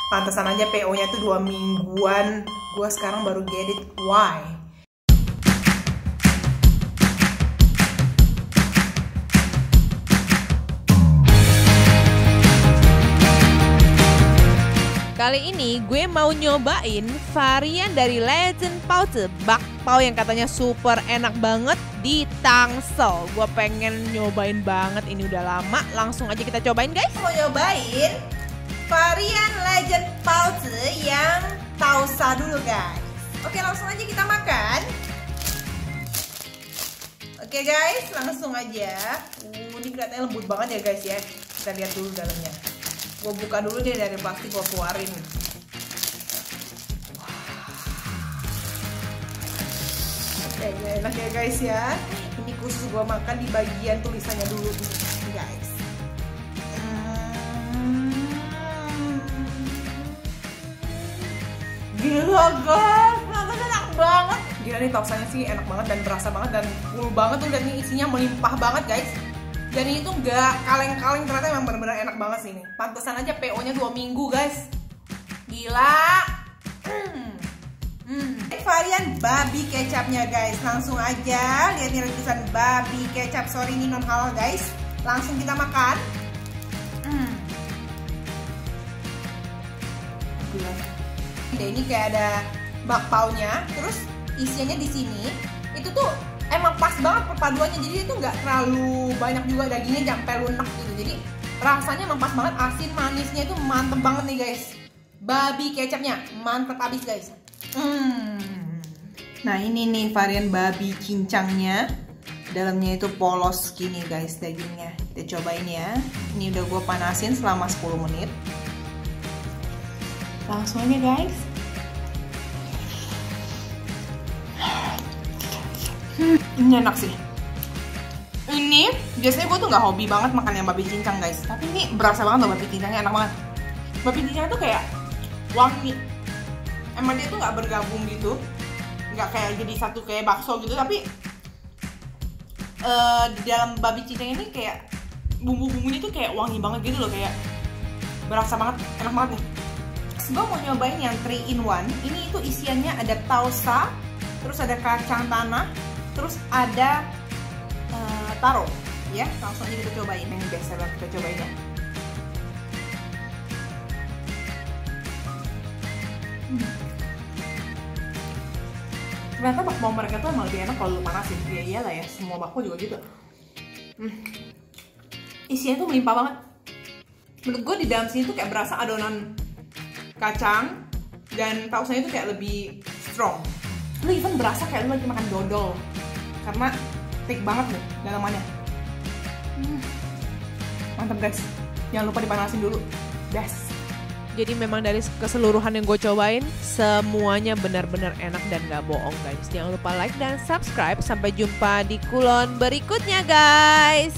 Pantesan aja PO-nya tuh 2 mingguan. Gue sekarang baru get it why. Kali ini gue mau nyobain varian dari Legend Pouch, bakpao yang katanya super enak banget di Tangsel. Gue pengen nyobain banget, ini udah lama. Langsung aja kita cobain guys. Mau nyobain varian Legend Pouch yang tausa dulu guys. Oke, langsung aja kita makan. Oke guys, langsung aja. Ini kelihatannya lembut banget ya guys ya. Kita lihat dulu dalamnya. Gue buka dulu deh dari plastik, gue keluarin. Oke, enak ya guys ya. Ini khusus gue makan di bagian tulisannya dulu nih guys. Gila guys, rasanya enak banget. Gila nih, tausanya sih enak banget dan berasa banget dan full banget tuh, dan ini isinya melimpah banget guys. Dan ini tuh nggak kaleng-kaleng, ternyata emang bener-bener enak banget sih ini. Pantesan aja PO-nya 2 minggu guys. Gila. Varian babi kecapnya guys. Langsung aja lihat nih tulisan babi kecap. Sorry ini non halal guys. Langsung kita makan. Gila. Ini kayak ada bakpaunya, terus isiannya di sini itu tuh emang pas banget perpaduannya, jadi itu nggak terlalu banyak juga dagingnya sampai lunak gitu. Jadi rasanya emang pas banget, asin manisnya itu mantep banget nih guys. Babi kecapnya mantep abis guys. Nah ini nih varian babi cincangnya, dalamnya itu polos gini guys dagingnya. Kita cobain ya. Ini udah gue panasin selama 10 menit. Langsung aja guys. Ini enak sih. Ini biasanya gue tuh nggak hobi banget makan yang babi cincang guys, tapi ini berasa banget loh, babi cincangnya enak banget. Babi cincang tuh kayak wangi. Emang dia tuh nggak bergabung gitu, nggak kayak jadi satu kayak bakso gitu, tapi di dalam babi cincang ini kayak bumbu-bumbunya tuh kayak wangi banget gitu loh, kayak berasa banget, enak banget nih. Gue mau nyobain yang 3 in 1. Ini itu isiannya ada tausa, terus ada kacang tanah, terus ada taro. Ya, langsung aja kita cobain. Yang biasa banget kita cobain ya. Ternyata bakpao mereka tuh emang lebih enak kalau lu panasin. Ya iyalah ya, semua bakpao juga gitu. Isinya tuh melimpah banget. Menurut gue di dalam sini tuh kayak berasa adonan kacang dan tausanya itu kayak lebih strong. Lu even berasa kayak lu lagi makan dodol karena thick banget nih dalamannya. Mantap guys, jangan lupa dipanasin dulu. Best. Jadi memang dari keseluruhan yang gue cobain, semuanya benar-benar enak dan gak bohong guys. Jangan lupa like dan subscribe. Sampai jumpa di kulon berikutnya guys.